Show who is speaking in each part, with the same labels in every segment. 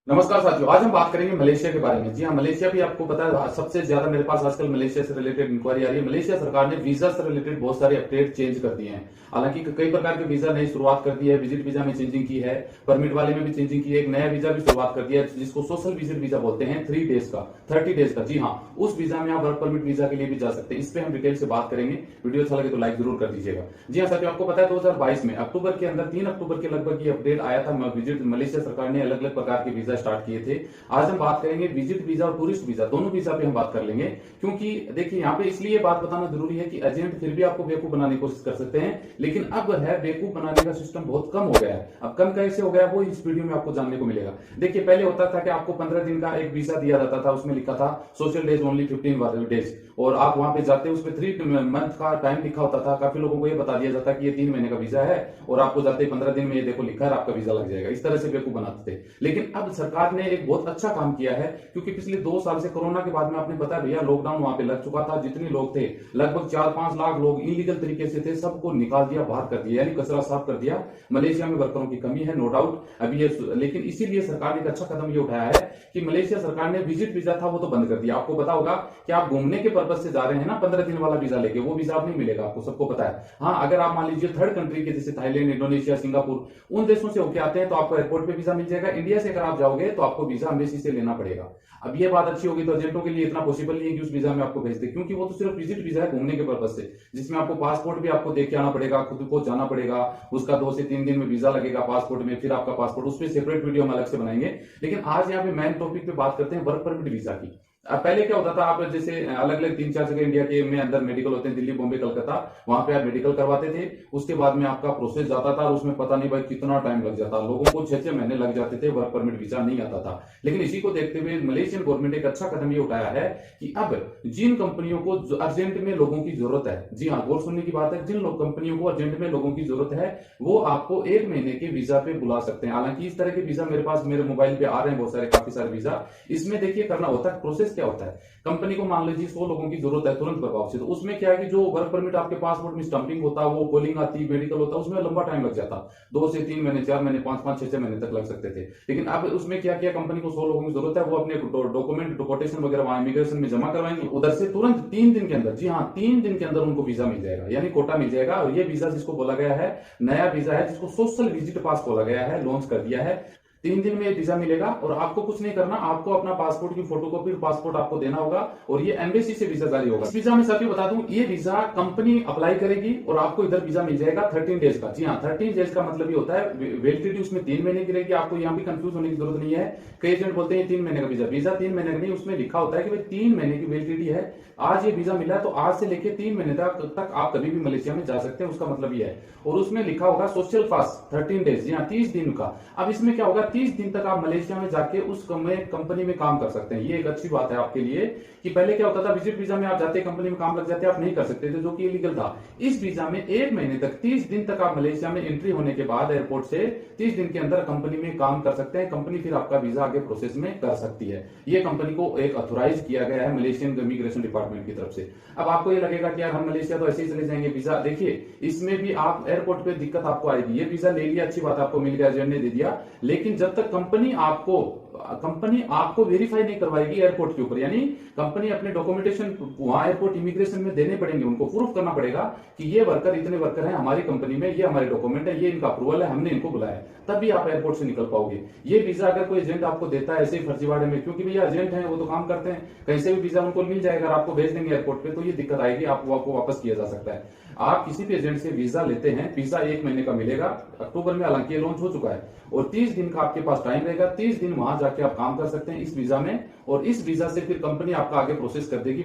Speaker 1: नमस्कार साथियों, आज हम बात करेंगे मलेशिया के बारे में। जी हाँ, मलेशिया भी आपको पता है सबसे ज्यादा मेरे पास आजकल मलेशिया से रिलेटेड इंक्वायरी आ रही है। मलेशिया सरकार ने वीजा से रिलेटेड बहुत सारे अपडेट चेंज कर दिए हैं। हालांकि कई प्रकार के वीजा नई शुरुआत कर दी है। विजिट वीजा में चेंजिंग की है, परमिट वाले में भी चेंजिंग की है। एक नया वीजा भी शुरुआत कर दिया है जिसको सोशल विजिट वीजा बोलते हैं, 3 डेज का, 30 डेज का। जी हाँ, उस वीजा में आप वर्क परमिट वीजा के लिए भी जा सकते हैं। इस पे हम डिटेल से बात करेंगे। वीडियो अच्छा लगे तो लाइक जरूर कर दीजिएगा। जी हाँ साथियों, आपको पता है 2022 में अक्टूबर के अंदर 3 अक्टूबर के लगभग ये अपडेट आया था। विजिट मलेशिया सरकार ने अलग अलग प्रकार के वीजा स्टार्ट किए थे। आज हम बात करेंगे विजिट वीजा और टूरिस्ट वीजा, दोनों वीजा पे हम बात कर लेंगे। क्योंकि देखिए यहाँ पे इसलिए बात बताना जरूरी है कि एजेंट फिर भी आपको बेवकूफ बनाने की कोशिश कर सकते हैं, लेकिन अब है बेवकूफ बनाने का सिस्टम बहुत कम हो गया है। अब कम कैसे हो गया वो इस वीडियो में आपको जानने को मिलेगा। देखिए पहले होता था कि आपको 15 दिन का एक वीजा दिया जाता था, उसमें लिखा था सोशल डेज ओनली 15 डेज, और आप वहां पे जाते उसमें 3 मंथ का टाइम लिखा होता था। काफी लोगों को ये बता दिया जाता कि ये 3 महीने का वीजा है और आपको जाते ही 15 दिन में ये देखो लिखा है आपका वीजा लग जाएगा। इस तरह से बेवकूफ बनाते थे। लेकिन अब सरकार ने एक बहुत अच्छा काम किया है, क्योंकि पिछले 2 साल से कोरोना के बाद में आपने बताया भैया लॉकडाउन वहां पे लग चुका था। जितने लोग थे लगभग 4-5 लाख लोग इलीगल तरीके से थे, सबको निकाल दिया, बाहर कर दिया, यानी कचरा साफ कर दिया। मलेशिया में वर्करों की कमी है नो डाउट अभी ये, लेकिन इसीलिए सरकार ने एक अच्छा कदम ये उठाया है कि मलेशिया सरकार ने विजिट वीजा था वो तो बंद कर दिया। आपको पता होगा कि आप घूमने के पर्पज से जा रहे हैं ना 15 दिन वाला वीजा लेके, वो वीजा अब नहीं मिलेगा आपको, सबको पता है। हाँ, अगर आप मान लीजिए थर्ड कंट्री के जैसे थाईलैंड, इंडोनेशिया, सिंगापुर, उन देशों से होके आते हैं तो आपको एयरपोर्ट पे वीजा मिल जाएगा। इंडिया से अगर आप जाओगे तो आपको वीजा एम्बेसी से लेना पड़ेगा। अब ये बात अच्छी होगी तो एजेंटों के लिए इतना पॉसिबल नहीं है कि उस वीजा में आपको भेज दे, क्योंकि वो तो सिर्फ विजिट वीजा है घूमने के पर्पज से, जिसमें आपको पासपोर्ट भी आपको देके आना पड़ेगा, खुद को जाना पड़ेगा। उसका 2 से 3 दिन में वीजा लगेगा पासपोर्ट में, फिर आपका पासपोर्ट, उस पर सेपरेट वीडियो हम अलग से बनाएंगे। लेकिन आज यहाँ पे मेन टॉपिक पे बात करते हैं वर्क परमिट वीजा की। अब पहले क्या होता था, आप जैसे अलग अलग 3-4 जगह इंडिया के में अंदर मेडिकल होते हैं, दिल्ली, बॉम्बे, कलकत्ता, वहां पे आप मेडिकल करवाते थे। उसके बाद में आपका प्रोसेस जाता था और उसमें पता नहीं भाई कितना टाइम लग जाता, लोगों को 6-6 महीने लग जाते थे, वर्क परमिट वीजा नहीं आता था। लेकिन इसी को देखते हुए मलेशियन गवर्नमेंट एक अच्छा कदम ये उठाया है कि अब जिन कंपनियों को अर्जेंट में लोगों की जरूरत है, जी हाँ गौर सुनने की बात है, जिन कंपनियों को अर्जेंट में लोगों की जरूरत है वो आपको 1 महीने के वीजा पे बुला सकते हैं। हालांकि इस तरह के वीजा मेरे पास मेरे मोबाइल पे आ रहे हैं बहुत सारे, काफी सारे वीजा। इसमें देखिए करना होता है, प्रोसेस क्या होता है, कंपनी को मान लीजिए 100 लोगों की जरूरत है तुरंत प्रभाव से, तो उसमें क्या है कि जो वर्क परमिट आपके पासपोर्ट में स्टंपिंग होता है, वो कॉलिंग आती, मेडिकल होता है, उसमें लंबा टाइम लग जाता, 2 से 3 महीने, 4 महीने, 5-5, 6-6 महीने तक लग सकते थे। लेकिन अब उसमें क्या किया, कंपनी को 100 लोगों की जरूरत है, वो अपने डॉक्यूमेंट डिपोर्टेशन वगैरह वहां इमिग्रेशन में जमा करवाएंगे, उधर से तुरंत 3 दिन के अंदर, जी हाँ 3 दिन के अंदर उनको वीजा मिल जाएगा, यानी कोटा मिल जाएगा। और ये वीजा जिसको बोला गया है नया वीजा है, जिसको सोशल विजिट पास बोला गया है, लॉन्च कर दिया है। 3 दिन में वीजा मिलेगा और आपको कुछ नहीं करना, आपको अपना पासपोर्ट की फोटोकॉपी, पासपोर्ट आपको देना होगा और ये एम्बेसी से वीजा जारी होगा। इस वीजा में साथियों बता दूं, ये वीजा कंपनी अप्लाई करेगी और आपको इधर वीजा मिल जाएगा 13 डेज का। जी हाँ, 13 डेज का मतलब ये होता है वैलिडिटी उसमें 3 महीने की रहेगी। आपको यहाँ भी कंफ्यूज होने की जरूरत नहीं है। कई एजेंट बोलते हैं 3 महीने का वीजा, वीजा 3 महीने का नहीं, उसमें लिखा होता है कि भाई 3 महीने की वैलिडिटी है। आज ये वीजा मिला है तो आज से लेके 3 महीने तक आप कभी भी मलेशिया में जा सकते हैं, उसका मतलब ये है। और उसमें लिखा होगा सोशल फास्ट 13 डेज, यहाँ 30 दिन का। अब इसमें क्या होगा, 30 दिन तक आप मलेशिया में जाके उस कंपनी में काम कर सकते हैं। ये एक अच्छी बात है आपके लिए कि पहले क्या होता था, विजिट वीजा में आप जाते कंपनी में काम लग जाते, आप नहीं कर सकते थे, जो कि इलीगल था। इस वीजा में 1 महीने तक 30 दिन तक आप मलेशिया में एंट्री होने के बाद एयरपोर्ट से 30 दिन के अंदर कंपनी में काम कर सकते हैं। कंपनी फिर आपका वीजा आगे प्रोसेस में कर सकती है। ये कंपनी को एक ऑथोराइज किया गया है मलेशियन इमिग्रेशन डिपार्टमेंट की तरफ से। अब आपको ये लगेगा कि यार हम मलेशिया तो ऐसे ही चले जाएंगे वीजा, देखिए इसमें भी आप एयरपोर्ट पे दिक्कत आपको आएगी। ये वीजा ले लिया, अच्छी बात आपको मिल गया, एजेंट ने दे दिया, लेकिन जब तक कंपनी आपको वेरीफाई नहीं करवाएगी एयरपोर्ट के ऊपर, यानी कंपनी अपने डॉक्यूमेंटेशन वहां एयरपोर्ट इमिग्रेशन में देने पड़ेंगे, उनको प्रूफ करना पड़ेगा कि ये वर्कर, इतने वर्कर हैं हमारी कंपनी में, ये हमारे डॉक्यूमेंट है, ये इनका अप्रूवल है, हमने इनको बुलाया, तभी आप एयरपोर्ट से निकल पाओगे। ये वीजा अगर कोई एजेंट आपको देता है ऐसे ही फर्जीवाड़े में, क्योंकि भैया एजेंट है वो तो काम करते हैं, कहीं से भी वीजा उनको मिल जाएगा, आपको भेज देंगे एयरपोर्ट पे, तो ये दिक्कत आएगी, आपको वापस किया जा सकता है। आप किसी भी एजेंट से वीजा लेते हैं, वीजा 1 महीने का मिलेगा, अक्टूबर में हालांकि ये लॉन्च हो चुका है, और 30 दिन का आपके पास टाइम रहेगा। 30 दिन वहां जाके आप काम कर सकते हैं इस वीजा में, और इस वीजा से फिर कंपनी आपका आगे प्रोसेस कर देगी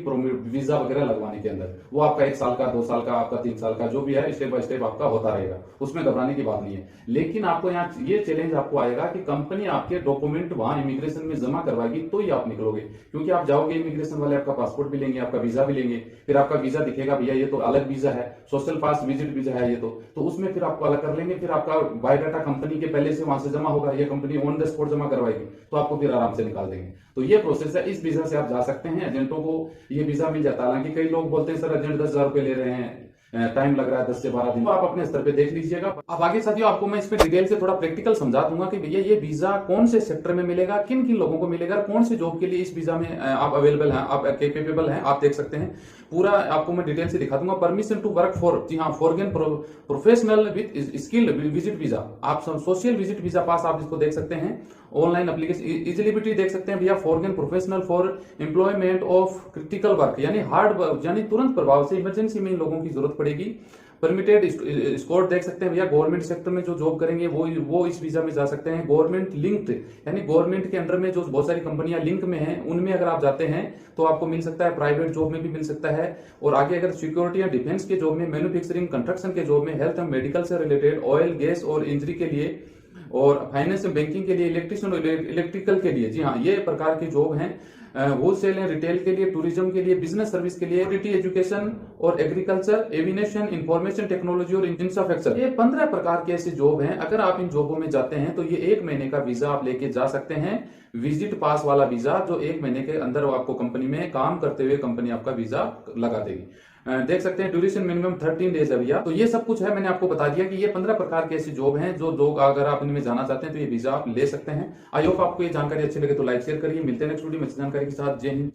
Speaker 1: वीजा वगैरह लगवाने के अंदर। वो आपका 1 साल का, 2 साल का, आपका 3 साल का, जो भी है स्टेप बाय स्टेप आपका होता रहेगा, उसमें घबराने की बात नहीं है। लेकिन आपको यहाँ ये चैलेंज आपको आएगा कि कंपनी आपके डॉक्यूमेंट वहां इमिग्रेशन में जमा करवाएगी तो ही आप निकलोगे, क्योंकि आप जाओगे इमिग्रेशन वाले आपका पासपोर्ट भी लेंगे, आपका वीजा भी लेंगे, फिर आपका वीजा दिखेगा भैया ये तो अलग वीजा है, सोशल फास्ट विजिट वीजा है ये तो उसमें फिर आपको अलग कर लेंगे। फिर आपका बायोडाटा कंपनी के पहले से वहां से जमा होगा, ये कंपनी ऑन द स्पॉट जमा करवाएगी, तो आपको फिर आराम से निकाल देंगे। तो ये प्रोसेस है, इस वीजा से आप जा सकते हैं। एजेंटों को ये वीजा मिल जाता है। हालांकि कई लोग बोलते हैं सर एजेंट 10,000 रुपए ले रहे हैं, टाइम लग रहा है 10 से 12 दिन, तो आप अपने स्तर पे देख लीजिएगा। अब आगे साथियों आपको मैं इसमें डिटेल से थोड़ा प्रैक्टिकल समझा दूंगा कि भैया ये वीजा कौन से सेक्टर में मिलेगा, किन किन लोगों को मिलेगा, कौन से जॉब के लिए इस वीजा में आप अवेलेबल हैं, आप कैपेबल हैं, आप देख सकते हैं। पूरा आपको मैं डिटेल से दिखा दूंगा। परमिशन टू वर्क फॉर, जी हाँ, foreign professional with skill visit visa, आप सोशल विजिट वीजा पास आप इसको देख सकते हैं। ऑनलाइन एप्लीकेशन इजिलिबिलिटी देख सकते हैं भैया, foreign professional for employment of critical work, यानी हार्ड वर्क, यानी तुरंत प्रभाव से इमरजेंसी में इन लोगों की जरूरत पड़ेगी। परमिटेड स्कोर देख सकते हैं भैया, गवर्नमेंट सेक्टर में जो जॉब करेंगे वो इस वीजा में जा सकते हैं। गवर्नमेंट लिंक्ड, यानी गवर्नमेंट के अंडर में जो बहुत सारी कंपनियां लिंक में हैं उनमें अगर आप जाते हैं तो आपको मिल सकता है। प्राइवेट जॉब में भी मिल सकता है। और आगे अगर सिक्योरिटी या डिफेंस के जॉब में, मैन्युफैक्चरिंग कंस्ट्रक्शन के जॉब में, हेल्थ एंड मेडिकल से रिलेटेड, ऑयल गैस और इंजरी के लिए, और फाइनेंस एंड बैंकिंग के लिए, इलेक्ट्रिशियन और इलेक्ट्रिकल के लिए, जी हाँ, ये प्रकार के जॉब हैं। होलसेल एंड रिटेल के लिए, टूरिज्म के लिए, बिजनेस सर्विस के लिए, एजुकेशन और एग्रीकल्चर, एविनेशन, इंफॉर्मेशन टेक्नोलॉजी और इंफ्रास्ट्रक्चर, ये 15 प्रकार के ऐसे जॉब हैं। अगर आप इन जॉबों में जाते हैं तो ये 1 महीने का वीजा आप लेके जा सकते हैं। विजिट पास वाला वीजा, जो 1 महीने के अंदर आपको कंपनी में काम करते हुए कंपनी आपका वीजा लगा देगी। देख सकते हैं ड्यूरेशन मिनिमम 13 डेज है भैया। तो ये सब कुछ है, मैंने आपको बता दिया कि ये 15 प्रकार के ऐसी जॉब हैं जो लोग, अगर आप इनमें जाना चाहते हैं तो ये वीजा आप ले सकते हैं। आई होप आपको ये जानकारी अच्छी लगे तो लाइक शेयर करिए। मिलते हैं नेक्स्ट वीडियो में अच्छी जानकारी के साथ। जय हिंद।